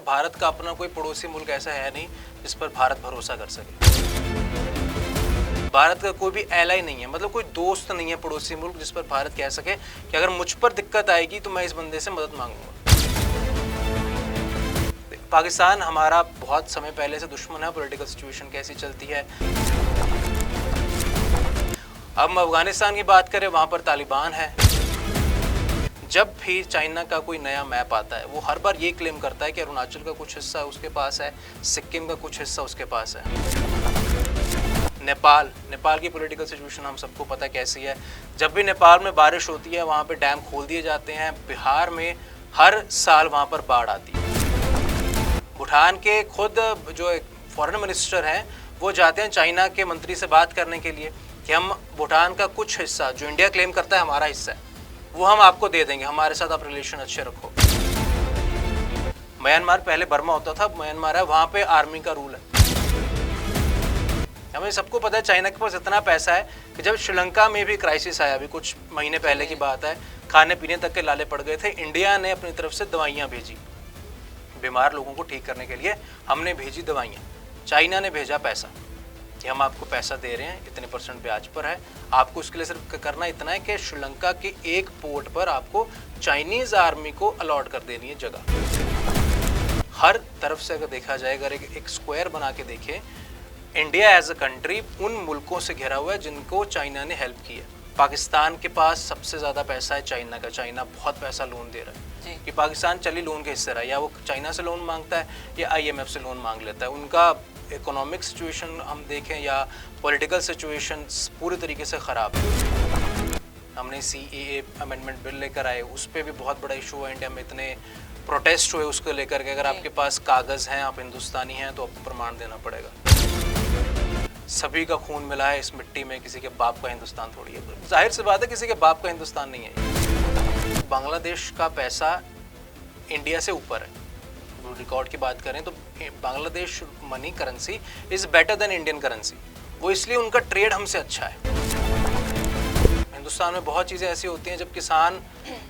भारत का अपना कोई पड़ोसी मुल्क ऐसा है नहीं जिस पर भारत भरोसा कर सके। भारत का कोई भी एलाई नहीं है, मतलब कोई दोस्त नहीं है पड़ोसी मुल्क जिस पर भारत कह सके कि अगर मुझ पर दिक्कत आएगी तो मैं इस बंदे से मदद मांगूंगा। पाकिस्तान हमारा बहुत समय पहले से दुश्मन है। पॉलिटिकल सिचुएशन कैसी चलती है, अब हम अफगानिस्तान की बात करें, वहाँ पर तालिबान है। जब भी चाइना का कोई नया मैप आता है वो हर बार ये क्लेम करता है कि अरुणाचल का कुछ हिस्सा उसके पास है, सिक्किम का कुछ हिस्सा उसके पास है। नेपाल की पॉलिटिकल सिचुएशन हम सबको पता कैसी है। जब भी नेपाल में बारिश होती है वहाँ पे डैम खोल दिए जाते हैं। बिहार में हर साल वहाँ पर बाढ़ आती है। भूटान के खुद जो फॉरेन मिनिस्टर हैं वो जाते हैं चाइना के मंत्री से बात करने के लिए कि हम भूटान का कुछ हिस्सा जो इंडिया क्लेम करता है हमारा हिस्सा है वो हम आपको दे देंगे, हमारे साथ आप रिलेशन अच्छे रखो। म्यांमार पहले बर्मा होता था, म्यांमार है, वहाँ पे आर्मी का रूल है। हमें सबको पता है चाइना के पास इतना पैसा है कि जब श्रीलंका में भी क्राइसिस आया, अभी कुछ महीने पहले की बात है, खाने पीने तक के लाले पड़ गए थे, इंडिया ने अपनी तरफ से दवाइयाँ भेजी, बीमार लोगों को ठीक करने के लिए हमने भेजी दवाइयाँ। चाइना ने भेजा पैसा कि हम आपको पैसा दे रहे हैं, इतने % ब्याज पर है, आपको उसके लिए सिर्फ करना इतना है कि श्रीलंका के एक पोर्ट पर आपको चाइनीज़ आर्मी को अलॉट कर देनी है जगह। हर तरफ से अगर देखा जाए, अगर एक स्क्वायर बना के देखें, इंडिया एज अ कंट्री उन मुल्कों से घिरा हुआ है जिनको चाइना ने हेल्प की है। पाकिस्तान के पास सबसे ज़्यादा पैसा है चाइना का, चाइना बहुत पैसा लोन दे रहा है कि पाकिस्तान चली लोन के हिस्से रहा है, या वो चाइना से लोन मांगता है या IMF से लोन मांग लेता है। उनका इकोनॉमिक सिचुएशन हम देखें या पॉलिटिकल सिचुएशन पूरी तरीके से ख़राब है। हमने CAA अमेंडमेंट बिल लेकर आए, उस पर भी बहुत बड़ा इशू है, इंडिया में इतने प्रोटेस्ट हुए उसको लेकर के। अगर आपके पास कागज़ हैं, आप हिंदुस्तानी हैं, तो आपको प्रमाण देना पड़ेगा। सभी का खून मिला है इस मिट्टी में, किसी के बाप का हिंदुस्तान थोड़ी है, जाहिर सी बात है किसी के बाप का हिंदुस्तान नहीं है। बांग्लादेश का पैसा इंडिया से ऊपर है, रिकॉर्ड की बात करें तो Bangladesh money currency is better than Indian currency. वो इसलिए उनका ट्रेड हमसे अच्छा है। हिंदुस्तान में बहुत चीज़ें ऐसी होती हैं जब किसान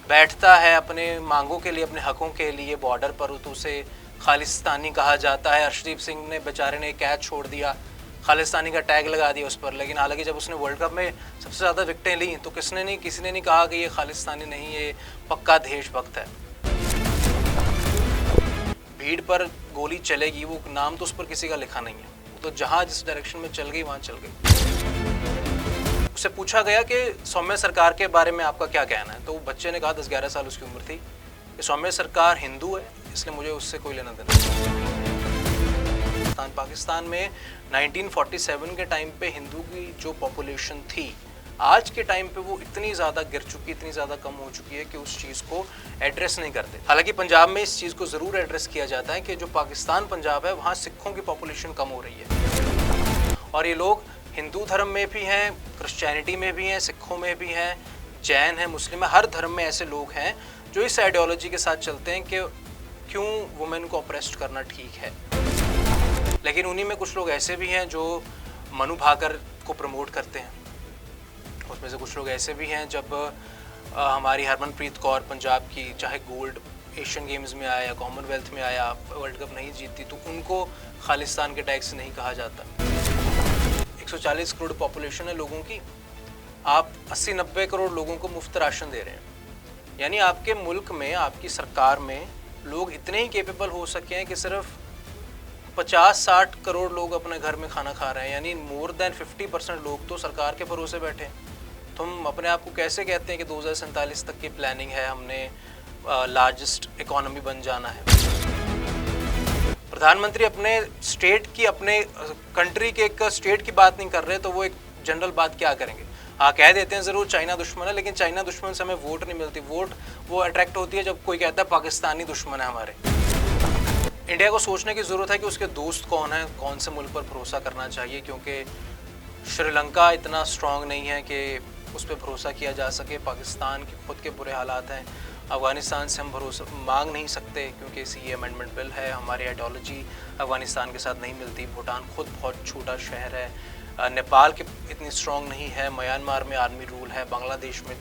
बैठता है अपने मांगों के लिए, अपने हकों के लिए बॉर्डर पर, तो उसे खालिस्तानी कहा जाता है। अर्शदीप सिंह ने बेचारे ने एक ऐड छोड़ दिया, खालिस्तानी का टैग लगा दिया उस पर, लेकिन हालांकि जब उसने वर्ल्ड कप में सबसे ज़्यादा विकेटें ली तो किसी ने नहीं कहा कि ये खालिस्तानी नहीं, ये पक्का देशभक्त है। भीड़ पर गोली चलेगी, वो नाम तो उस पर किसी का लिखा नहीं है, तो जहाँ जिस डायरेक्शन में चल गई वहाँ चल गई। उससे पूछा गया कि सौम्य सरकार के बारे में आपका क्या कहना है, तो वो बच्चे ने कहा, 10-11 साल उसकी उम्र थी, कि सौम्य सरकार हिंदू है इसलिए मुझे उससे कोई लेना देना नहीं। पाकिस्तान में 1947 के टाइम पे हिंदू की जो पॉपुलेशन थी, आज के टाइम पे वो इतनी ज़्यादा गिर चुकी, इतनी ज़्यादा कम हो चुकी है कि उस चीज़ को एड्रेस नहीं करते। हालांकि पंजाब में इस चीज़ को ज़रूर एड्रेस किया जाता है कि जो पाकिस्तान पंजाब है वहाँ सिखों की पॉपुलेशन कम हो रही है, और ये लोग हिंदू धर्म में भी हैं, क्रिश्चियनिटी में भी हैं, सिखों में भी हैं, जैन हैं, मुस्लिम है, हर धर्म में ऐसे लोग हैं जो इस आइडियोलॉजी के साथ चलते हैं कि क्यों वुमेन को ऑप्रेस्ड करना ठीक है। लेकिन उन्हीं में कुछ लोग ऐसे भी हैं जो मनु भाकर को प्रमोट करते हैं। उसमें से कुछ लोग ऐसे भी हैं, जब हमारी हरमनप्रीत कौर पंजाब की चाहे गोल्ड एशियन गेम्स में आया, कॉमनवेल्थ में आया, वर्ल्ड कप नहीं जीती, तो उनको खालिस्तान के टैग से नहीं कहा जाता। 140 करोड़ पॉपुलेशन है लोगों की, आप 80-90 करोड़ लोगों को मुफ्त राशन दे रहे हैं। यानी आपके मुल्क में, आपकी सरकार में लोग इतने ही केपेबल हो सके हैं कि सिर्फ 50-60 करोड़ लोग अपने घर में खाना खा रहे हैं, यानी मोर देन 50% लोग तो सरकार के भरोसे बैठे हैं। तुम अपने आप को कैसे कहते हैं कि 2047 तक की प्लानिंग है, हमने लार्जेस्ट इकोनॉमी बन जाना है। प्रधानमंत्री अपने स्टेट की, अपने कंट्री के एक स्टेट की बात नहीं कर रहे, तो वो एक जनरल बात क्या करेंगे। हाँ, कह देते हैं ज़रूर चाइना दुश्मन है, लेकिन चाइना दुश्मन से हमें वोट नहीं मिलती। वोट वो अट्रैक्ट होती है जब कोई कहता है पाकिस्तानी दुश्मन है हमारे। इंडिया को सोचने की ज़रूरत है कि उसके दोस्त कौन है, कौन से मुल्क पर भरोसा करना चाहिए, क्योंकि श्रीलंका इतना स्ट्रॉन्ग नहीं है कि उस पर भरोसा किया जा सके। पाकिस्तान के खुद के बुरे हालात हैं, अफ़गानिस्तान से हम भरोसा मांग नहीं सकते क्योंकि CAA अमेंडमेंट बिल है, हमारी आइडियोलॉजी अफ़गानिस्तान के साथ नहीं मिलती। भूटान खुद बहुत छोटा शहर है, नेपाल की इतनी स्ट्रॉन्ग नहीं है, म्यांमार में आर्मी रूल है, बांग्लादेश में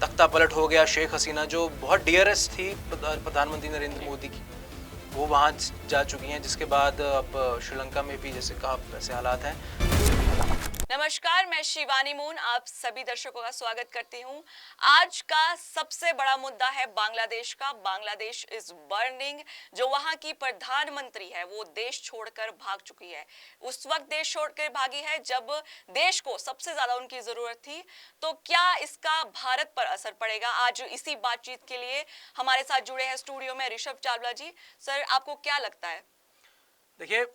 तख्ता पलट हो गया। शेख हसीना जो बहुत डियरेस्ट थी प्रधानमंत्री नरेंद्र मोदी की, वो वहाँ जा चुकी हैं, जिसके बाद अब श्रीलंका में भी जैसे कहा वैसे हालात हैं। नमस्कार, मैं शिवानी मून आप सभी दर्शकों का स्वागत करती हूं। आज का सबसे बड़ा मुद्दा है बांग्लादेश का। Bangladesh is burning. जो वहां की प्रधानमंत्री है वो देश छोड़कर भाग चुकी है। उस वक्त देश छोड़कर भागी है जब देश को सबसे ज्यादा उनकी जरूरत थी। तो क्या इसका भारत पर असर पड़ेगा? आज इसी बातचीत के लिए हमारे साथ जुड़े हैं स्टूडियो में ऋषभ चावला जी। सर, आपको क्या लगता है? देखिए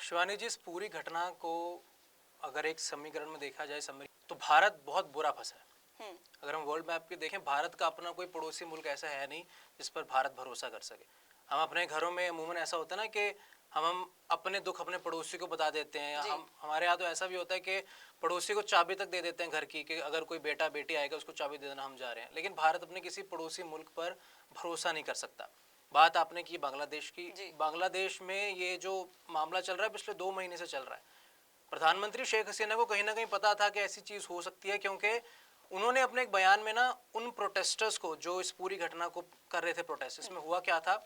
शिवानी जी, इस पूरी घटना को अगर एक समीकरण में देखा जाए तो भारत बहुत बुरा फंसा है। अगर हम वर्ल्ड मैप पे देखें, भारत का अपना कोई पड़ोसी मुल्क ऐसा है नहीं जिस पर भारत भरोसा कर सके। हम अपने घरों में अमूमन ऐसा होता है ना कि हम अपने दुख अपने पड़ोसी को बता देते हैं, या हमारे यहाँ तो ऐसा भी होता है कि पड़ोसी को चाबी तक दे देते हैं घर की, कि अगर कोई बेटा बेटी आएगा उसको चाबी दे देना, हम जा रहे हैं। लेकिन भारत अपने किसी पड़ोसी मुल्क पर भरोसा नहीं कर सकता। बात आपने की बांग्लादेश की। बांग्लादेश में ये जो मामला चल रहा है पिछले 2 महीने से चल रहा है। प्रधानमंत्री शेख हसीना को कहीं ना कहीं पता था कि ऐसी चीज़ हो सकती है, क्योंकि उन्होंने अपने एक बयान में ना उन प्रोटेस्टर्स को जो इस पूरी घटना को कर रहे थे, प्रोटेस्ट, इसमें हुआ क्या था,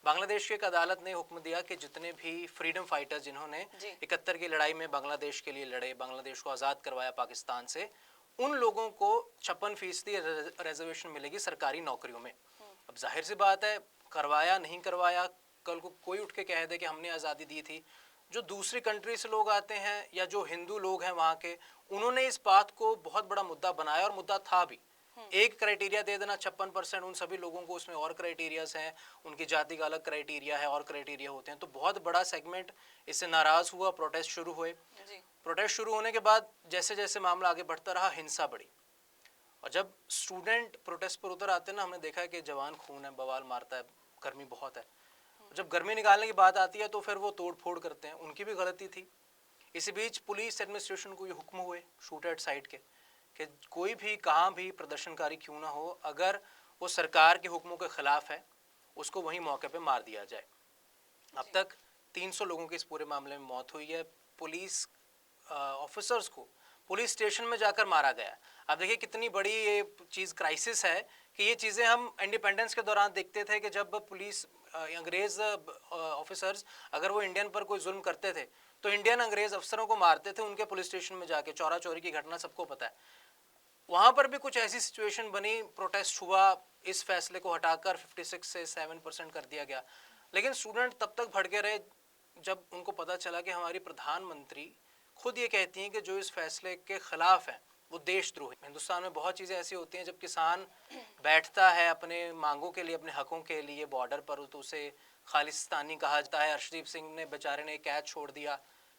बांग्लादेश की एक अदालत ने हुक्म दिया कि जितने भी फ्रीडम फाइटर्स जिन्होंने 71 की लड़ाई में बांग्लादेश के लिए लड़े, बांग्लादेश को आज़ाद करवाया पाकिस्तान से, उन लोगों को 56% रिजर्वेशन मिलेगी सरकारी नौकरियों में। अब जाहिर सी बात है, करवाया नहीं करवाया, कल को कोई उठ के कह दे कि हमने आज़ादी दी थी, जो दूसरी कंट्री से लोग आते हैं या जो हिंदू लोग हैं वहाँ के, उन्होंने इस बात को बहुत बड़ा मुद्दा बनाया, और मुद्दा था भी। एक क्राइटेरिया दे देना 56%, उन सभी लोगों को उसमें और क्राइटेरियाज हैं, उनकी जाति का अलग क्राइटेरिया है और क्राइटेरिया होते हैं। तो बहुत बड़ा सेगमेंट इससे नाराज हुआ, प्रोटेस्ट शुरू हुए। प्रोटेस्ट शुरू होने के बाद जैसे जैसे मामला आगे बढ़ता रहा, हिंसा बढ़ी, और जब स्टूडेंट प्रोटेस्ट पर उतर आते हैं ना, हमने देखा है कि जवान खून है, बवाल मारता है, गर्मी बहुत है। जब गर्मी निकालने की बात आती है तो फिर वो तोड़ फोड़ करते हैं, उनकी भी गलती थी। इसी बीच पुलिस एडमिनिस्ट्रेशन को ये हुक्म हुए शूट एट साइट के कि कोई भी कहाँ भी प्रदर्शनकारी क्यों ना हो, अगर वो सरकार के हुक्मों के खिलाफ है उसको वहीं मौके पे मार दिया जाए। अब तक 300 लोगों की इस पूरे मामले में मौत हुई है। पुलिस ऑफिसर्स को पुलिस स्टेशन में जाकर मारा गया। अब देखिए कितनी बड़ी ये चीज़ क्राइसिस है कि ये चीज़ें हम इंडिपेंडेंस के दौरान देखते थे कि जब पुलिस अंग्रेज़ ऑफिसर्स अगर वो इंडियन पर कोई जुल्म करते थे तो इंडियन अंग्रेज़ अफसरों को मारते थे उनके पुलिस स्टेशन में जाके। चौरा चोरी की घटना सबको पता है। वहाँ पर भी कुछ ऐसी सिचुएशन बनी, प्रोटेस्ट हुआ, इस फैसले को हटाकर 56 से 7% कर दिया गया। लेकिन स्टूडेंट तब तक भड़के रहे जब उनको पता चला कि हमारी प्रधानमंत्री खुद ये कहती हैं कि जो इस फैसले के खिलाफ है वो देशद्रोही। हिंदुस्तान में बहुत चीज़ें ऐसी होती हैं, जब किसान बैठता है अपने मांगों के लिए, अपने हकों के लिए बॉर्डर पर, तो उसे खालिस्तानी कहा जाता है। अर्शदीप सिंह ने बेचारे ने कैच छोड़ दिया,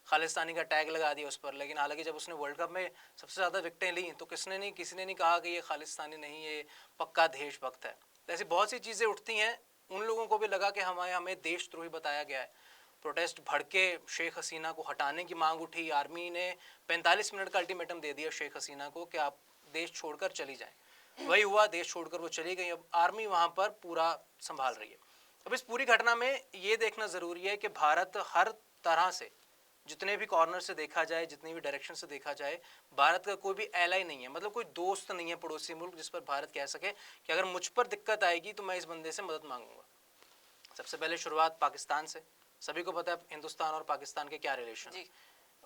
खालिस्तानी का टैग लगा दिया उस पर, लेकिन हालांकि जब उसने वर्ल्ड कप में सबसे ज़्यादा विकेटें ली तो किसी ने नहीं कहा कि ये खालिस्तानी नहीं, ये पक्का देशभक्त है। तो ऐसी बहुत सी चीज़ें उठती हैं, उन लोगों को भी लगा कि हमें देशद्रोही बताया गया है। प्रोटेस्ट भड़के, शेख हसीना को हटाने की मांग उठी। आर्मी ने 45 मिनट का अल्टीमेटम दे दिया शेख हसीना को कि आप देश छोड़कर चली जाएं। वही हुआ, देश छोड़कर वो चली गई। अब आर्मी वहाँ पर पूरा संभाल रही है। अब इस पूरी घटना में ये देखना ज़रूरी है कि भारत हर तरह से, जितने भी कॉर्नर से देखा जाए, जितनी भी डायरेक्शन से देखा जाए, भारत का कोई भी एलाई नहीं है, मतलब कोई दोस्त नहीं है पड़ोसी मुल्क जिस पर भारत कह सके कि अगर मुझ पर दिक्कत आएगी तो मैं इस बंदे से मदद मांगूंगा। सबसे पहले शुरुआत पाकिस्तान से। सभी को पता है हिंदुस्तान और पाकिस्तान के क्या रिलेशन है।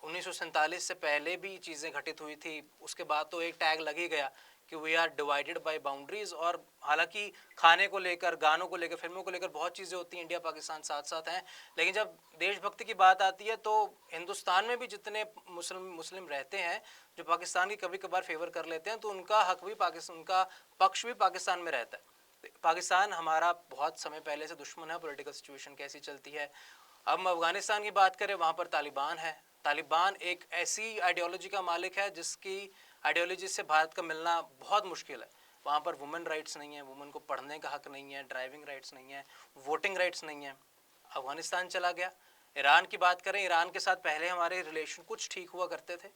1947 से पहले भी चीज़ें घटित हुई थी, उसके बाद तो एक टैग लग ही गया कि we are divided by boundaries. और हालांकि खाने को लेकर, गानों को लेकर, फिल्मों को लेकर बहुत चीज़ें होती हैं, इंडिया पाकिस्तान साथ साथ हैं, लेकिन जब देशभक्ति की बात आती है तो हिंदुस्तान में भी जितने मुस्लिम रहते हैं जो पाकिस्तान की कभी कभार फेवर कर लेते हैं, तो उनका हक भी पाकिस्तान, उनका पक्ष भी पाकिस्तान में रहता है। पाकिस्तान हमारा बहुत समय पहले से दुश्मन है। पॉलिटिकल सिचुएशन कैसी चलती है। अब हम अफगानिस्तान की बात करें, वहाँ पर तालिबान है। तालिबान एक ऐसी आइडियोलॉजी का मालिक है जिसकी आइडियोलॉजी से भारत का मिलना बहुत मुश्किल है। वहाँ पर वुमेन राइट्स नहीं है, वुमेन को पढ़ने का हक नहीं है, ड्राइविंग राइट्स नहीं है, वोटिंग राइट्स नहीं है। अफगानिस्तान चला गया। ईरान की बात करें, ईरान के साथ पहले हमारे रिलेशन कुछ ठीक हुआ करते थे,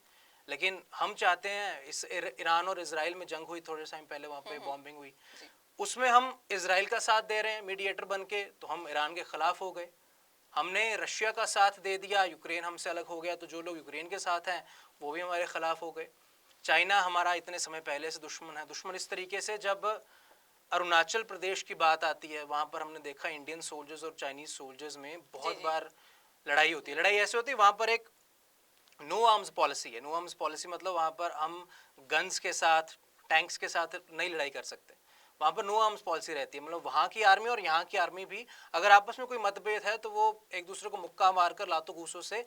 लेकिन हम चाहते हैं, इस ईरान और इसराइल में जंग हुई थोड़े टाइम पहले, वहाँ पे बॉम्बिंग हुई, उसमें हम इसराइल का साथ दे रहे हैं मीडिएटर बन के, तो हम ईरान के खिलाफ हो गए। हमने रशिया का साथ दे दिया, यूक्रेन हमसे अलग हो गया, तो जो लोग यूक्रेन के साथ हैं वो भी हमारे खिलाफ हो गए। चाइना हमारा इतने समय पहले से दुश्मन है। दुश्मन इस तरीके से, जब अरुणाचल प्रदेश की बात आती है, वहाँ पर हमने देखा इंडियन सोल्जर्स और चाइनीज सोल्जर्स में बहुत बार लड़ाई होती है। लड़ाई ऐसे होती है, वहाँ पर एक नो आर्म्स पॉलिसी है। नो आर्म्स पॉलिसी मतलब वहाँ पर हम गन्स के साथ, टैंक्स के साथ नहीं लड़ाई कर सकते। वहाँ पर नो आर्म्स पॉलिसी रहती है, मतलब वहाँ की आर्मी और यहाँ की आर्मी भी अगर आपस में कोई मतभेद है तो वो एक दूसरे को मुक्का मारकर लातों घूसों से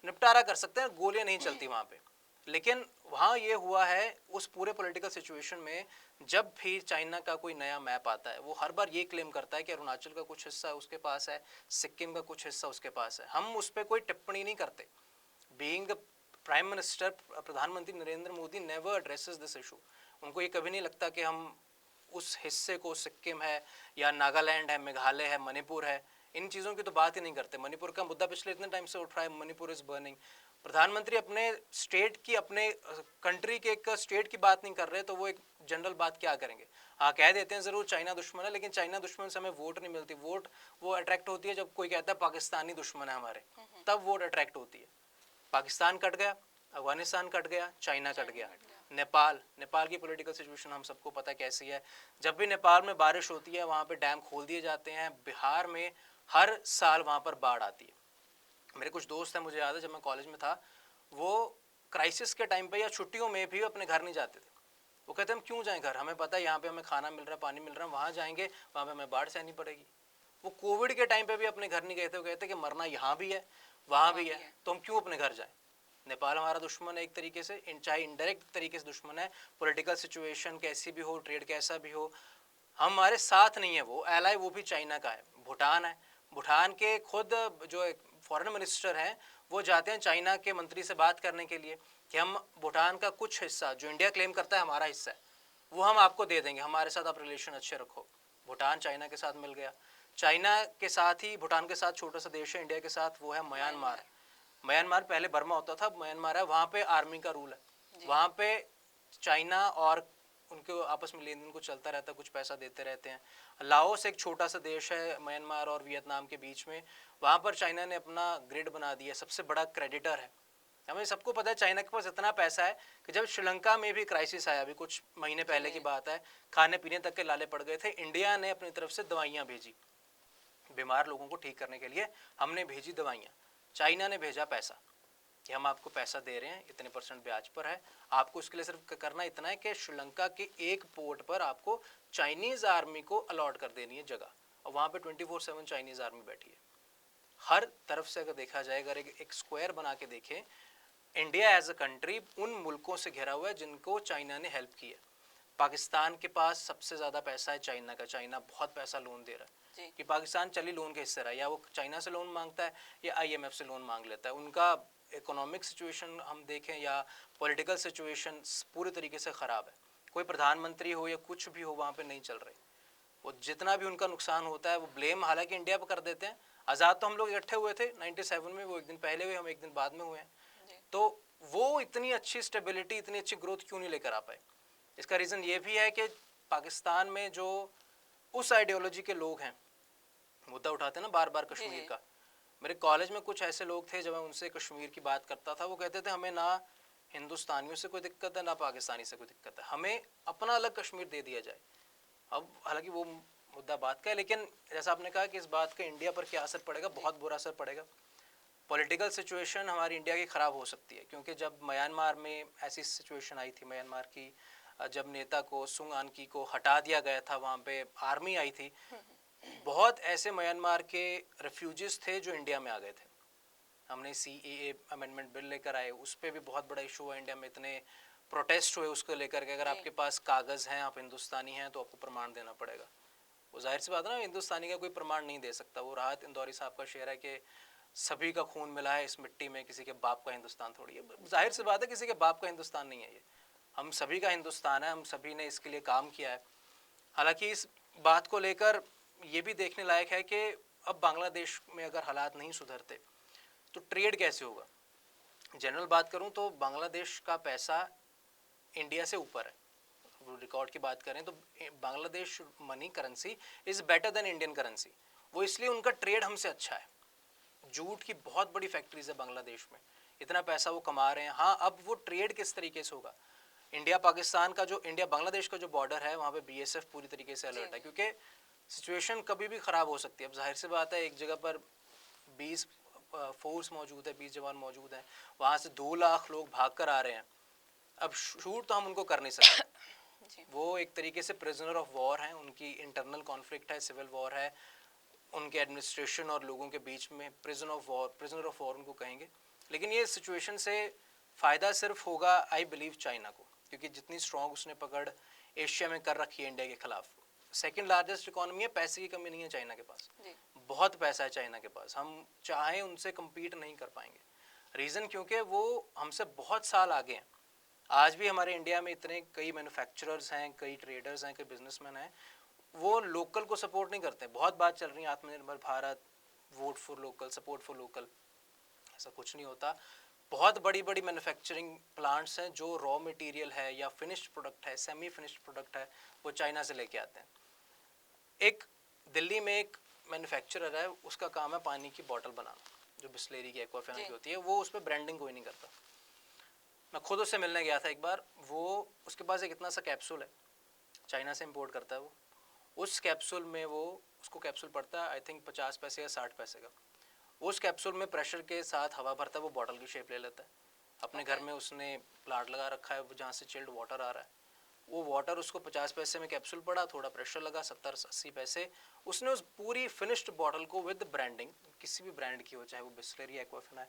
निपटारा कर सकते हैं, गोलियां नहीं चलती वहाँ पे। लेकिन वहाँ ये हुआ है उस पूरे पॉलिटिकल सिचुएशन में, जब भी चाइना का कोई नया मैप आता है वो हर बार ये क्लेम करता है कि अरुणाचल का कुछ हिस्सा उसके पास है, सिक्किम का कुछ हिस्सा उसके पास है। हम उस पर कोई टिप्पणी नहीं करते। बीइंग द प्राइम मिनिस्टर, प्रधानमंत्री Narendra Modi never addresses this issue. उनको ये कभी नहीं लगता कि हम उस हिस्से को, सिक्किम है या नागालैंड है, मेघालय है, मणिपुर है, इन चीज़ों की तो बात ही नहीं करते। मणिपुर का मुद्दा पिछले इतने टाइम से उठ रहा है, मणिपुर इज बर्निंग। प्रधानमंत्री अपने स्टेट की, अपने कंट्री के एक स्टेट की बात नहीं कर रहे, तो वो एक जनरल बात क्या करेंगे? हाँ, कह देते हैं ज़रूर चाइना दुश्मन है, लेकिन चाइना दुश्मन से हमें वोट नहीं मिलती। वोट वो अट्रैक्ट होती है जब कोई कहता है पाकिस्तानी दुश्मन है हमारे, तब वोट अट्रैक्ट होती है। पाकिस्तान कट गया, अफगानिस्तान कट गया, चाइना कट गया, नेपाल की पॉलिटिकल सिचुएशन हम सबको पता है कैसी है। जब भी नेपाल में बारिश होती है वहाँ पे डैम खोल दिए जाते हैं। बिहार में हर साल वहाँ पर बाढ़ आती है। मेरे कुछ दोस्त हैं, मुझे याद है जब मैं कॉलेज में था, वो क्राइसिस के टाइम पे या छुट्टियों में भी अपने घर नहीं जाते थे। वो कहते हम क्यों जाएं घर, हमें पता है यहाँ पे हमें खाना मिल रहा है, पानी मिल रहा है, वहाँ जाएंगे वहाँ पे हमें बाढ़ सहनी पड़ेगी। वो कोविड के टाइम पे भी अपने घर नहीं गए थे। वो कहते कि मरना यहाँ भी है वहाँ भी है, तो हम क्यों अपने घर जाएं। नेपाल हमारा दुश्मन है एक तरीके से, चाहे इनडायरेक्ट तरीके से दुश्मन है। पॉलिटिकल सिचुएशन कैसी भी हो, ट्रेड कैसा भी हो, हमारे साथ नहीं है। वो एलाई वो भी चाइना का है। भूटान है, भूटान के खुद जो फॉरेन मिनिस्टर हैं वो जाते हैं चाइना के मंत्री से बात करने के लिए कि हम भूटान का कुछ हिस्सा जो इंडिया क्लेम करता है हमारा हिस्सा है वो हम आपको दे देंगे, हमारे साथ आप रिलेशन अच्छे रखो। भूटान चाइना के साथ मिल गया। चाइना के साथ ही भूटान के साथ छोटा सा देश है इंडिया के साथ, वो है म्यांमार। म्यांमार पहले बर्मा होता था, म्यांमार है। वहाँ पे आर्मी का रूल है। वहाँ पे चाइना और उनके आपस में लेन देन कुछ चलता रहता है, कुछ पैसा देते रहते हैं। लाओस एक छोटा सा देश है म्यांमार और वियतनाम के बीच में, वहाँ पर चाइना ने अपना ग्रिड बना दिया, सबसे बड़ा क्रेडिटर है। हमें सबको पता है चाइना के पास इतना पैसा है कि जब श्रीलंका में भी क्राइसिस आया, अभी कुछ महीने पहले की बात है, खाने पीने तक के लाले पड़ गए थे, इंडिया ने अपनी तरफ से दवाइयाँ भेजी बीमार लोगों को ठीक करने के लिए। हमने भेजी दवाइयाँ, चाइना ने भेजा पैसा कि हम आपको पैसा दे रहे हैं, इतने % ब्याज पर है, आपको इसके लिए सिर्फ करना इतना है कि श्रीलंका के एक पोर्ट पर आपको चाइनीज़ आर्मी को अलॉट कर देनी है जगह, और वहाँ पे 24/7 चाइनीज़ आर्मी बैठी है। हर तरफ से अगर देखा जाए, अगर एक स्क्वायर बना के देखें, इंडिया एज अ कंट्री उन मुल्कों से घिरा हुआ है जिनको चाइना ने हेल्प की है। पाकिस्तान के पास सबसे ज़्यादा पैसा है चाइना का, चाइना बहुत पैसा लोन दे रहा है कि पाकिस्तान चली लोन के हिस्से रहा है, या वो चाइना से लोन मांगता है या IMF से लोन मांग लेता है। उनका इकोनॉमिक सिचुएशन हम देखें या पॉलिटिकल सिचुएशन पूरे तरीके से ख़राब है। कोई प्रधानमंत्री हो या कुछ भी हो वहाँ पे नहीं चल रही। वो जितना भी उनका नुकसान होता है वो ब्लेम हालांकि इंडिया पर कर देते हैं। आज़ाद तो हम लोग इकट्ठे हुए थे 97 में, वो एक दिन पहले हुए, हम एक दिन बाद में हुए हैं। तो वो इतनी अच्छी स्टेबिलिटी, इतनी अच्छी ग्रोथ क्यों नहीं लेकर आ पाए? इसका रीज़न ये भी है कि पाकिस्तान में जो उस आइडियोलॉजी के लोग हैं, मुद्दा उठाते हैं ना बार बार कश्मीर का। मेरे कॉलेज में कुछ ऐसे लोग थे, जब मैं उनसे कश्मीर की बात करता था वो कहते थे हमें ना हिंदुस्तानियों से कोई दिक्कत है ना पाकिस्तानी से कोई दिक्कत है, हमें अपना अलग कश्मीर दे दिया जाए। अब हालांकि वो मुद्दा बात का है, लेकिन जैसा आपने कहा कि इस बात का इंडिया पर क्या असर पड़ेगा, बहुत बुरा असर पड़ेगा। पॉलिटिकल सिचुएशन हमारी इंडिया की ख़राब हो सकती है, क्योंकि जब म्यांमार में ऐसी सिचुएशन आई थी, म्यांमार की जब नेता को सुंग आनकी को हटा दिया गया था, वहाँ पे आर्मी आई थी, बहुत ऐसे म्यांमार के रेफ्यूजीज थे जो इंडिया में आ गए थे। हमने CAA अमेंडमेंट बिल लेकर आए, उस पर भी बहुत बड़ा इशू हुआ इंडिया में, इतने प्रोटेस्ट हुए उसको लेकर के अगर आपके पास कागज़ हैं, आप हिंदुस्तानी हैं, तो आपको प्रमाण देना पड़ेगा। वो जाहिर सी बात है ना, हिंदुस्तानी का कोई प्रमाण नहीं दे सकता। वो राहत इंदौरी साहब का शेर है कि सभी का खून मिला है इस मिट्टी में, किसी के बाप का हिंदुस्तान थोड़ी है। जाहिर सी बात है किसी के बाप का हिंदुस्तान नहीं है ये, हम सभी का हिंदुस्तान है, हम सभी ने इसके लिए काम किया है। हालांकि इस बात को लेकर ये भी देखने लायक है कि अब बांग्लादेश में अगर हालात नहीं सुधरते तो ट्रेड कैसे होगा। जनरल बात करूं तो बांग्लादेश का पैसा इंडिया से ऊपर है, रिकॉर्ड की बात करें तो Bangladesh money currency is better than Indian currency. वो इसलिए उनका ट्रेड हमसे अच्छा है। जूट की बहुत बड़ी फैक्ट्रीज है बांग्लादेश में, इतना पैसा वो कमा रहे हैं। हाँ, अब वो ट्रेड किस तरीके से होगा, इंडिया पाकिस्तान का जो इंडिया बांग्लादेश का जो बॉर्डर है वहाँ पे बीएसएफ पूरी तरीके से अलर्ट है, क्योंकि सिचुएशन कभी भी ख़राब हो सकती है। अब जाहिर सी बात है, एक जगह पर 20 फोर्स मौजूद है, 20 जवान मौजूद हैं, वहाँ से 2 लाख लोग भाग कर आ रहे हैं। अब शूट तो हम उनको कर नहीं सकते। वो एक तरीके से प्रिजनर ऑफ वॉर हैं, उनकी इंटरनल कॉन्फ्लिक्ट है, सिविल वॉर है उनके एडमिनिस्ट्रेशन और लोगों के बीच में, प्रिजनर ऑफ वॉर उनको कहेंगे। लेकिन ये सिचुएशन से फ़ायदा सिर्फ होगा आई बिलीव चाइना को, क्योंकि जितनी स्ट्रॉन्ग उसने पकड़ एशिया में कर रखी है इंडिया के खिलाफ। सेकंड लार्जेस्ट इकोनॉमी है, पैसे की कमी नहीं है चाइना के पास, बहुत पैसा है चाइना के पास। हम चाहें उनसे कम्पीट नहीं कर पाएंगे। रीज़न क्योंकि वो हमसे बहुत साल आगे हैं। आज भी हमारे इंडिया में इतने कई मैन्युफैक्चरर्स हैं, कई ट्रेडर्स हैं, कई बिजनेसमैन हैं, वो लोकल को सपोर्ट नहीं करते। बहुत बात चल रही है आत्मनिर्भर Bharat, vote for local, support for local, ऐसा कुछ नहीं होता। बहुत बड़ी बड़ी मैन्युफैक्चरिंग प्लांट्स हैं जो रॉ मटेरियल है या फिनिश्ड प्रोडक्ट है, सेमी फिनिश्ड प्रोडक्ट है, वो चाइना से लेके आते हैं। एक दिल्ली में एक मैन्युफैक्चरर है, उसका काम है पानी की बोतल बनाना, जो बिस्लेरी की एक्वाफिना की होती है। वो उस पर ब्रांडिंग कोई नहीं करता। मैं खुद उससे मिलने गया था एक बार। वो उसके पास एक इतना सा कैप्सूल है, चाइना से इंपोर्ट करता है वो। उस कैप्सूल में वो, उसको कैप्सूल पड़ता है आई थिंक 50 पैसे या 60 पैसे का। उस कैप्सूल में प्रेशर के साथ हवा भरता है, वो बॉटल की शेप ले लेता है। अपने घर में उसने प्लांट लगा रखा है जहाँ से चिल्ड वाटर आ रहा है। वो वाटर उसको 50 पैसे में कैप्सूल पड़ा, थोड़ा प्रेशर लगा, 70-80 पैसे। उसने उस पूरी फिनिश्ड बॉटल को विद ब्रांडिंग, किसी भी ब्रांड की हो, चाहे वो बिस्लेरी एक्वाफिना है,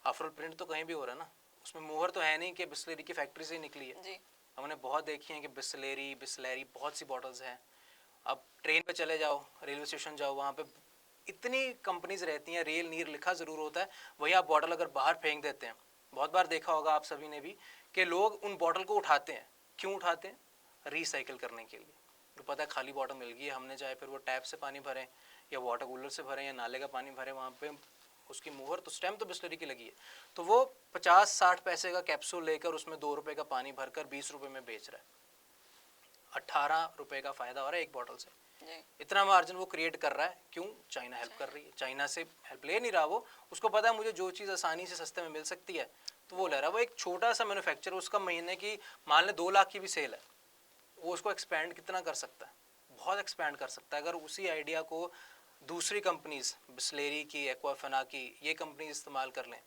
आफ्टर प्रिंट तो कहीं भी हो रहा है ना, उसमें मोहर तो है नहीं कि बिस्लेरी की फैक्ट्री से ही निकली है। हमने बहुत देखी है कि बिस्लेरी बहुत सी बॉटल्स हैं। अब ट्रेन पे चले जाओ, रेलवे स्टेशन जाओ, वहाँ पे इतनी कंपनीज रहती हैं, रेल नीर लिखा ज़रूर होता है, वही आप बॉटल अगर बाहर फेंक देते हैं। बहुत बार देखा होगा आप सभी ने भी कि लोग उन बॉटल को उठाते हैं। क्यों उठाते हैं? रिसाइकिल करने के लिए। तो पता है खाली बॉटल मिल गई है, हमने चाहे फिर वो टैप से पानी भरें या वाटर कूलर से भरें या नाले का पानी भरें, वहाँ पे उसकी मुहर तो स्टैम्प तो बिस्लरी की लगी है, तो वो 50-60 पैसे का कैप्सूल लेकर उसमें 2 रुपये का पानी भरकर 20 रुपये में बेच रहा है। 18 रुपये का फ़ायदा हो रहा है एक बॉटल से। इतना मार्जिन वो क्रिएट कर रहा है। क्यों? चाइना हेल्प कर रही है। चाइना से हेल्प ले नहीं रहा वो, उसको पता है मुझे जो चीज़ आसानी से सस्ते में मिल सकती है तो वो ले रहा है। वो एक छोटा सा मैन्युफैक्चर, उसका महीने की मान लें 2 लाख की भी सेल है, वो उसको एक्सपैंड कितना कर सकता है? बहुत एक्सपैंड कर सकता है। अगर उसी आइडिया को दूसरी कंपनीज, बिस्लेरी की, एक्वाफिना की, ये कंपनी इस्तेमाल कर लें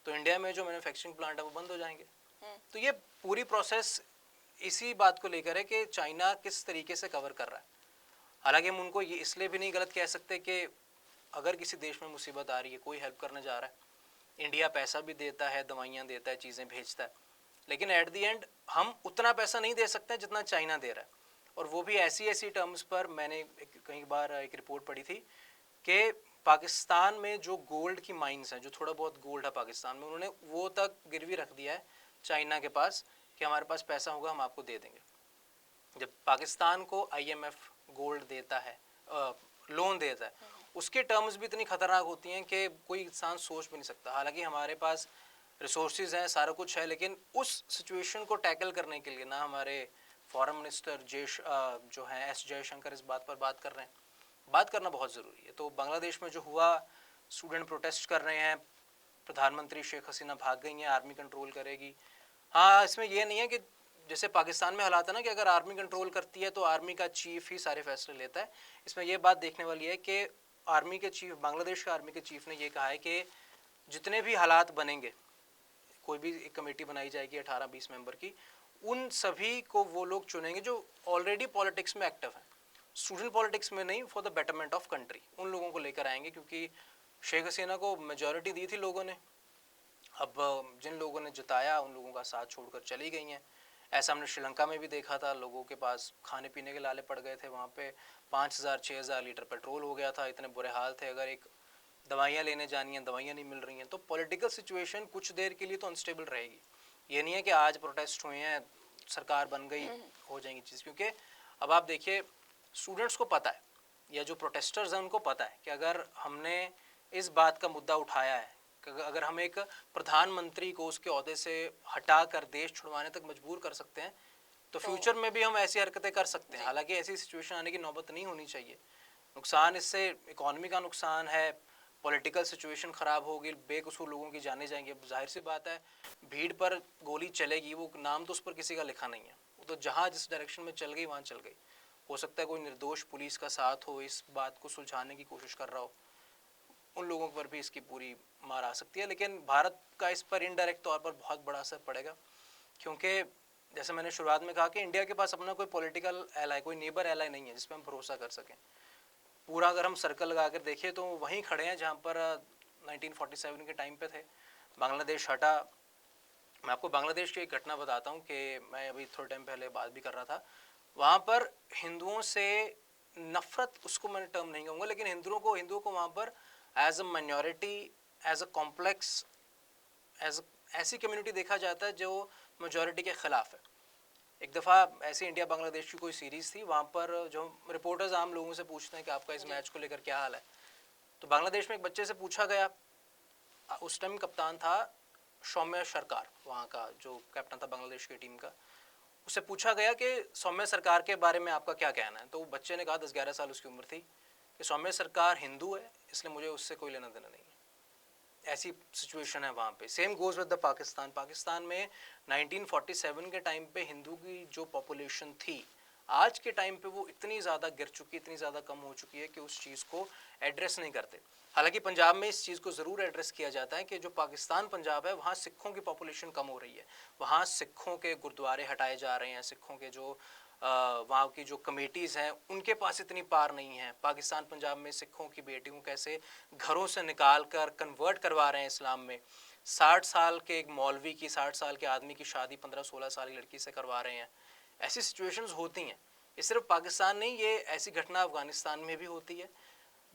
तो इंडिया में जो मैन्युफैक्चरिंग प्लांट है वो बंद हो जाएंगे। तो ये पूरी प्रोसेस इसी बात को लेकर है कि चाइना किस तरीके से कवर कर रहा है। हालांकि हम उनको ये इसलिए भी नहीं गलत कह सकते कि अगर किसी देश में मुसीबत आ रही है, कोई हेल्प करने जा रहा है, इंडिया पैसा भी देता है, दवाइयाँ देता है, चीज़ें भेजता है, लेकिन एट दी एंड हम उतना पैसा नहीं दे सकते जितना चाइना दे रहा है। और वो भी ऐसी टर्म्स पर। मैंने कई बार एक रिपोर्ट पढ़ी थी कि पाकिस्तान में जो गोल्ड की माइंस हैं, जो थोड़ा बहुत गोल्ड है पाकिस्तान में, उन्होंने वो तक गिरवी रख दिया है चाइना के पास कि हमारे पास पैसा होगा हम आपको दे देंगे। जब पाकिस्तान को आईएमएफ गोल्ड देता है, लोन देता है, उसके टर्म्स भी इतनी खतरनाक होती हैं कि कोई इंसान सोच भी नहीं सकता। हालांकि हमारे पास रिसोर्सेज हैं, सारा कुछ है, लेकिन उस सिचुएशन को टैकल करने के लिए ना हमारे फॉरेन मिनिस्टर जो हैं एस जयशंकर इस बात पर बात कर रहे हैं। बात करना बहुत ज़रूरी है। तो बांग्लादेश में जो हुआ, स्टूडेंट प्रोटेस्ट कर रहे हैं, प्रधानमंत्री शेख हसीना भाग गई हैं, आर्मी कंट्रोल करेगी। हाँ, इसमें यह नहीं है कि जैसे पाकिस्तान में हालात है ना कि अगर आर्मी कंट्रोल करती है तो आर्मी का चीफ ही सारे फैसले लेता है। इसमें यह बात देखने वाली है कि आर्मी के चीफ, बांग्लादेश के आर्मी के चीफ ने यह कहा है कि जितने भी हालात बनेंगे, कोई भी एक कमेटी बनाई जाएगी 18-20 मेंबर की, उन सभी को वो लोग चुनेंगे जो ऑलरेडी पॉलिटिक्स में एक्टिव हैं, स्टूडेंट पॉलिटिक्स में नहीं, for the betterment of country. उन लोगों को लेकर आएंगे, क्योंकि शेख हसीना को मेजॉरिटी दी थी लोगों ने। अब जिन लोगों ने जिताया उन लोगों का साथ छोड़कर चली गई हैं। ऐसा हमने श्रीलंका में भी देखा था, लोगों के पास खाने पीने के लाले पड़ गए थे, वहाँ पे 5,000-6,000 लीटर पेट्रोल हो गया था, इतने बुरे हाल थे। अगर एक दवाइयाँ लेने जानी हैं, दवाइयाँ नहीं मिल रही हैं, तो पॉलिटिकल सिचुएशन कुछ देर के लिए तो अनस्टेबल रहेगी। ये नहीं है कि आज प्रोटेस्ट हुए हैं, सरकार बन गई, हो जाएंगी चीज़। क्योंकि अब आप देखिए, स्टूडेंट्स को पता है या जो प्रोटेस्टर्स हैं उनको पता है कि अगर हमने इस बात का मुद्दा उठाया है कि अगर हम एक प्रधानमंत्री को उसके ओहदे से हटाकर देश छुड़वाने तक मजबूर कर सकते हैं तो फ्यूचर में भी हम ऐसी हरकतें कर सकते हैं। हालांकि ऐसी सिचुएशन आने की नौबत नहीं होनी चाहिए। नुकसान इससे इकोनॉमी का नुकसान है, पॉलिटिकल सिचुएशन ख़राब होगी, बेकसूर लोगों की जाने जाएंगी। अब जाहिर सी बात है भीड़ पर गोली चलेगी, वो नाम तो उस पर किसी का लिखा नहीं है, वो तो जहाँ जिस डायरेक्शन में चल गई वहाँ चल गई। हो सकता है कोई निर्दोष पुलिस का साथ हो, इस बात को सुलझाने की कोशिश कर रहा हो, उन लोगों पर भी इसकी पूरी मार आ सकती है। लेकिन भारत का इस पर इनडायरेक्ट तौर पर बहुत बड़ा असर पड़ेगा, क्योंकि जैसे मैंने शुरुआत में कहा कि इंडिया के पास अपना कोई पॉलिटिकल एलाई, कोई नेबर एलाई नहीं है जिस पर हम भरोसा कर सकें। पूरा अगर हम सर्कल लगा कर देखें तो वहीं खड़े हैं जहाँ पर 1947 के टाइम पे थे। बांग्लादेश हटा। मैं आपको बांग्लादेश की एक घटना बताता हूँ कि मैं अभी थोड़े टाइम पहले बात भी कर रहा था। वहाँ पर हिंदुओं से नफ़रत, उसको मैं टर्म नहीं कहूँगा, लेकिन हिंदुओं को वहाँ पर as a minority, as a complex, as ऐसी कम्युनिटी देखा जाता है जो मेजॉरिटी के ख़िलाफ़ है। एक दफ़ा ऐसी इंडिया बांग्लादेश की कोई सीरीज़ थी, वहाँ पर जो रिपोर्टर्स आम लोगों से पूछते हैं कि आपका इस मैच को लेकर क्या हाल है, तो बांग्लादेश में एक बच्चे से पूछा गया, उस टाइम कप्तान था सौम्य सरकार, वहाँ का जो कैप्टन था बांग्लादेश की टीम का, उससे पूछा गया कि सौम्य सरकार के बारे में आपका क्या कहना है। तो वो बच्चे ने कहा, 10-11 साल उसकी उम्र थी, कि सौम्य सरकार हिंदू है, इसलिए मुझे उससे कोई लेना देना नहीं है। ऐसी सिचुएशन है वहाँ पे। Same goes with the Pakistan. Pakistan में 1947 के टाइम पे हिंदू की जो पॉपुलेशन थी, आज के टाइम पे वो इतनी ज़्यादा गिर चुकी, इतनी ज़्यादा कम हो चुकी है कि उस चीज़ को एड्रेस नहीं करते। हालांकि पंजाब में इस चीज़ को ज़रूर एड्रेस किया जाता है कि जो पाकिस्तान पंजाब है, वहाँ सिखों की पॉपुलेशन कम हो रही है, वहाँ सिखों के गुरुद्वारे हटाए जा रहे हैं, सिखों के जो वहाँ की जो कमेटीज़ हैं उनके पास इतनी पार नहीं है। पाकिस्तान पंजाब में सिखों की बेटियों को कैसे घरों से निकाल कर कन्वर्ट करवा रहे हैं इस्लाम में। 60 साल के एक मौलवी की, 60 साल के आदमी की शादी 15-16 साल की लड़की से करवा रहे हैं। ऐसी सिचुएशंस होती हैं। ये सिर्फ पाकिस्तान नहीं, ये ऐसी घटना अफ़गानिस्तान में भी होती है।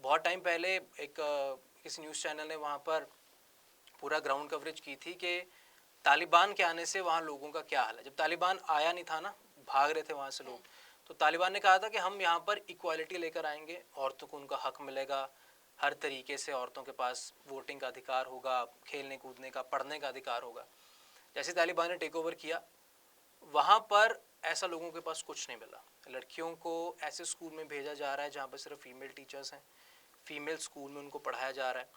बहुत टाइम पहले एक किसी न्यूज़ चैनल ने वहाँ पर पूरा ग्राउंड कवरेज की थी कि तालिबान के आने से वहाँ लोगों का क्या हाल है। जब तालिबान आया नहीं था ना, भाग रहे थे वहाँ से लोग, तो तालिबान ने कहा था कि हम यहाँ पर इक्वालिटी लेकर आएंगे, औरतों को उनका हक मिलेगा, हर तरीके से औरतों के पास वोटिंग का अधिकार होगा, खेलने कूदने का, पढ़ने का अधिकार होगा। जैसे तालिबान ने टेक ओवर किया, वहाँ पर ऐसा लोगों के पास कुछ नहीं मिला। लड़कियों को ऐसे स्कूल में भेजा जा रहा है जहाँ पर सिर्फ फीमेल टीचर्स हैं, फीमेल स्कूल में उनको पढ़ाया जा रहा है।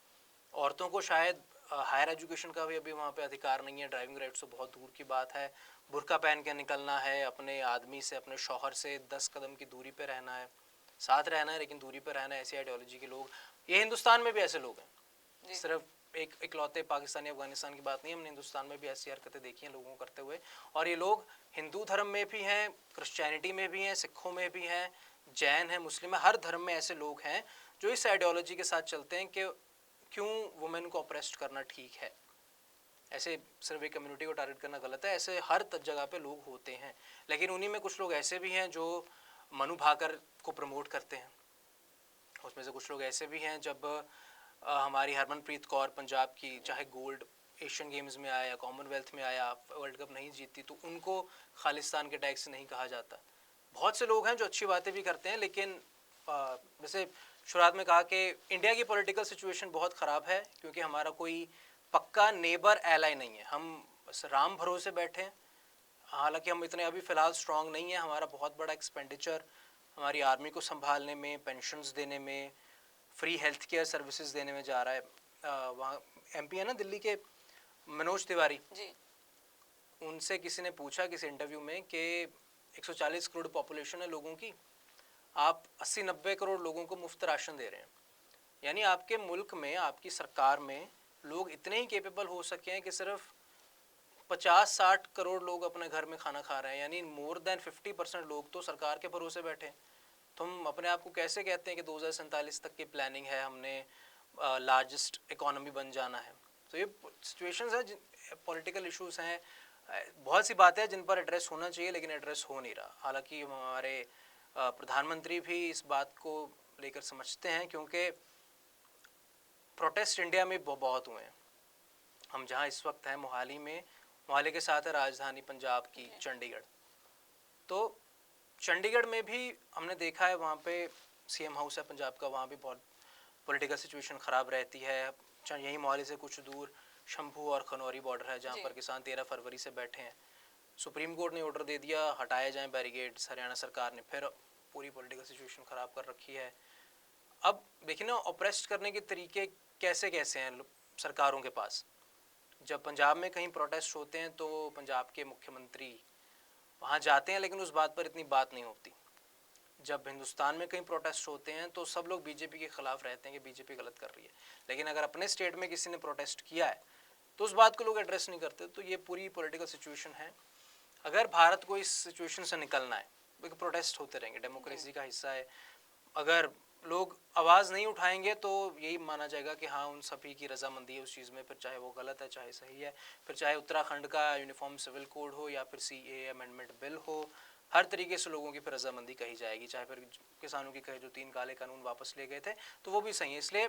औरतों को शायद हायर एजुकेशन का भी अभी वहाँ पे अधिकार नहीं है, ड्राइविंग राइट्स तो बहुत दूर की बात है। बुर्का पहन के निकलना है, अपने आदमी से, अपने शौहर से 10 कदम की दूरी पे रहना है, साथ रहना है लेकिन दूरी पे रहना है। ऐसी आइडियोलॉजी के लोग, ये हिंदुस्तान में भी ऐसे लोग हैं। सिर्फ एक इकलौते पाकिस्तानी अफगानिस्तान की बात नहीं, हमने हिंदुस्तान में भी ऐसी हरकतें देखी हैं लोगों को करते हुए। और ये लोग हिंदू धर्म में भी हैं, क्रिश्चियनिटी में भी हैं, सिखों में भी हैं, जैन है, मुस्लिम है, हर धर्म में ऐसे लोग हैं जो इस आइडियोलॉजी के साथ चलते हैं कि क्यों वुमेन को ऑप्रेस्ड करना ठीक है। ऐसे सिर्फ एक कम्युनिटी को टारगेट करना गलत है, ऐसे हर जगह पे लोग होते हैं। लेकिन उन्हीं में कुछ लोग ऐसे भी हैं जो मनु भाकर को प्रमोट करते हैं। उसमें से कुछ लोग ऐसे भी हैं, जब हमारी हरमनप्रीत कौर पंजाब की चाहे गोल्ड एशियन गेम्स में आया, कॉमनवेल्थ में आया, वर्ल्ड कप नहीं जीती, तो उनको खालिस्तान के टैग से नहीं कहा जाता। बहुत से लोग हैं जो अच्छी बातें भी करते हैं, लेकिन जैसे शुरुआत में कहा कि इंडिया की पॉलिटिकल सिचुएशन बहुत ख़राब है, क्योंकि हमारा कोई पक्का नेबर एलाई नहीं है। हम बस राम भरोसे बैठे हैं। हालांकि हम इतने अभी फ़िलहाल स्ट्रॉन्ग नहीं है। हमारा बहुत बड़ा एक्सपेंडिचर हमारी आर्मी को संभालने में, पेंशन्स देने में, फ्री हेल्थ केयर सर्विसेज देने में जा रहा है। वहाँ एमपी है ना दिल्ली के, मनोज तिवारी जी, उनसे किसी ने पूछा किसी इंटरव्यू में कि 140 करोड़ पॉपुलेशन है लोगों की, आप 80-90 करोड़ लोगों को मुफ्त राशन दे रहे हैं। यानी आपके मुल्क में, आपकी सरकार में लोग इतने ही केपेबल हो सके हैं कि सिर्फ 50-60 करोड़ लोग अपने घर में खाना खा रहे हैं। यानी मोर देन 50% लोग तो सरकार के भरोसे बैठे हैं। तुम अपने आप को कैसे कहते हैं कि 2047 तक की प्लानिंग है, हमने लार्जेस्ट इकोनॉमी बन जाना है। तो ये सिचुएशंस हैं, पॉलिटिकल इश्यूज हैं, बहुत सी बातें हैं जिन पर एड्रेस होना चाहिए लेकिन एड्रेस हो नहीं रहा। हालांकि हमारे प्रधानमंत्री भी इस बात को लेकर समझते हैं, क्योंकि प्रोटेस्ट इंडिया में बहुत हुए हैं। हम जहां इस वक्त हैं मोहाली में, मोहाली के साथ है राजधानी पंजाब की चंडीगढ़। तो चंडीगढ़ में भी हमने देखा है, वहाँ पे सीएम हाउस है पंजाब का, वहाँ भी बहुत पॉलिटिकल सिचुएशन ख़राब रहती है। यहीं मोहाली से कुछ दूर शंभू और खनौरी बॉर्डर है, जहाँ पर किसान 13 फरवरी से बैठे हैं। सुप्रीम कोर्ट ने ऑर्डर दे दिया हटाए जाएं बैरिकेड्स, हरियाणा सरकार ने फिर पूरी पॉलिटिकल सिचुएशन ख़राब कर रखी है। अब देखिए ना, ऑप्रेस्ट करने के तरीके कैसे कैसे हैं सरकारों के पास। जब पंजाब में कहीं प्रोटेस्ट होते हैं तो पंजाब के मुख्यमंत्री वहाँ जाते हैं, लेकिन उस बात पर इतनी बात नहीं होती। जब हिंदुस्तान में कहीं प्रोटेस्ट होते हैं तो सब लोग बीजेपी के खिलाफ रहते हैं कि बीजेपी गलत कर रही है, लेकिन अगर अपने स्टेट में किसी ने प्रोटेस्ट किया है तो उस बात को लोग एड्रेस नहीं करते। तो ये पूरी पॉलिटिकल सिचुएशन है। अगर भारत को इस सिचुएशन से निकलना है, क्योंकि प्रोटेस्ट होते रहेंगे, डेमोक्रेसी का हिस्सा है, अगर लोग आवाज़ नहीं उठाएंगे तो यही माना जाएगा कि हाँ उन सभी की रजामंदी है उस चीज़ में, फिर चाहे वो गलत है चाहे सही है, फिर चाहे उत्तराखंड का यूनिफॉर्म सिविल कोड हो या फिर CAA अमेंडमेंट बिल हो, हर तरीके से लोगों की फिर रजामंदी कही जाएगी। चाहे फिर किसानों की कहे जो 3 काले कानून वापस ले गए थे तो वो भी सही है। इसलिए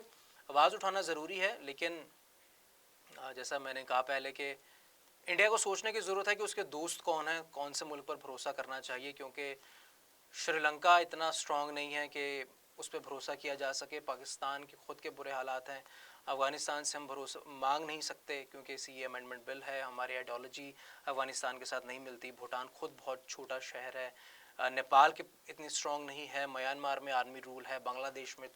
आवाज़ उठाना ज़रूरी है, लेकिन जैसा मैंने कहा पहले कि इंडिया को सोचने की ज़रूरत है कि उसके दोस्त कौन हैं, कौन से मुल्क पर भरोसा करना चाहिए, क्योंकि श्रीलंका इतना स्ट्रांग नहीं है कि उस पर भरोसा किया जा सके। पाकिस्तान के खुद के बुरे हालात हैं। अफ़गानिस्तान से हम भरोसा मांग नहीं सकते क्योंकि CAA अमेंडमेंट बिल है, हमारी आइडियोलॉजी अफ़गानिस्तान के साथ नहीं मिलती। भूटान खुद बहुत छोटा शहर है। नेपाल के इतनी स्ट्रांग नहीं है। म्यांमार में आर्मी रूल है। बांग्लादेश में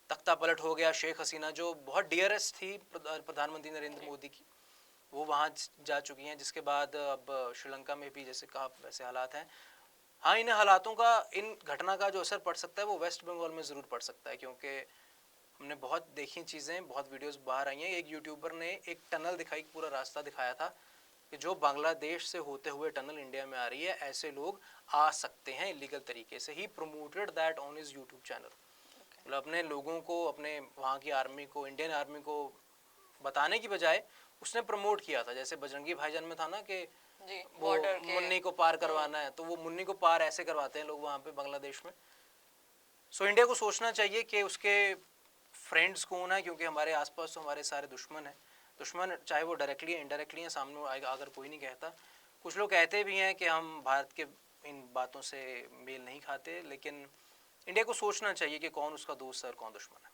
तख्ता पलट हो गया। शेख हसीना जो बहुत डियरेस्ट थी प्रधानमंत्री नरेंद्र मोदी की, वो वहाँ जा चुकी हैं, जिसके बाद अब श्रीलंका में भी जैसे कहा वैसे हालात हैं। हाँ, इन हालातों का, इन घटना का जो असर पड़ सकता है वो वेस्ट बंगाल में ज़रूर पड़ सकता है, क्योंकि हमने बहुत देखी चीज़ें, बहुत वीडियोस बाहर आई हैं। एक यूट्यूबर ने एक टनल दिखाई, पूरा रास्ता दिखाया था कि जो बांग्लादेश से होते हुए टनल इंडिया में आ रही है, ऐसे लोग आ सकते हैं इलीगल तरीके से। He promoted that on his YouTube channel. मतलब अपने लोगों को, अपने वहाँ की आर्मी को, इंडियन आर्मी को बताने की बजाय उसने प्रमोट किया था। जैसे बजरंगी भाईजान में था ना कि वो मुन्नी को पार करवाना है, तो वो मुन्नी को पार ऐसे करवाते हैं लोग वहाँ पे बांग्लादेश में। सो इंडिया को सोचना चाहिए कि उसके फ्रेंड्स कौन है, क्योंकि हमारे आसपास तो हमारे सारे दुश्मन हैं। दुश्मन चाहे वो डायरेक्टली या इनडायरेक्टली हैं, सामने आएगा अगर कोई नहीं कहता। कुछ लोग कहते भी हैं कि हम भारत के इन बातों से मेल नहीं खाते, लेकिन इंडिया को सोचना चाहिए कि कौन उसका दोस्त है और कौन दुश्मन है।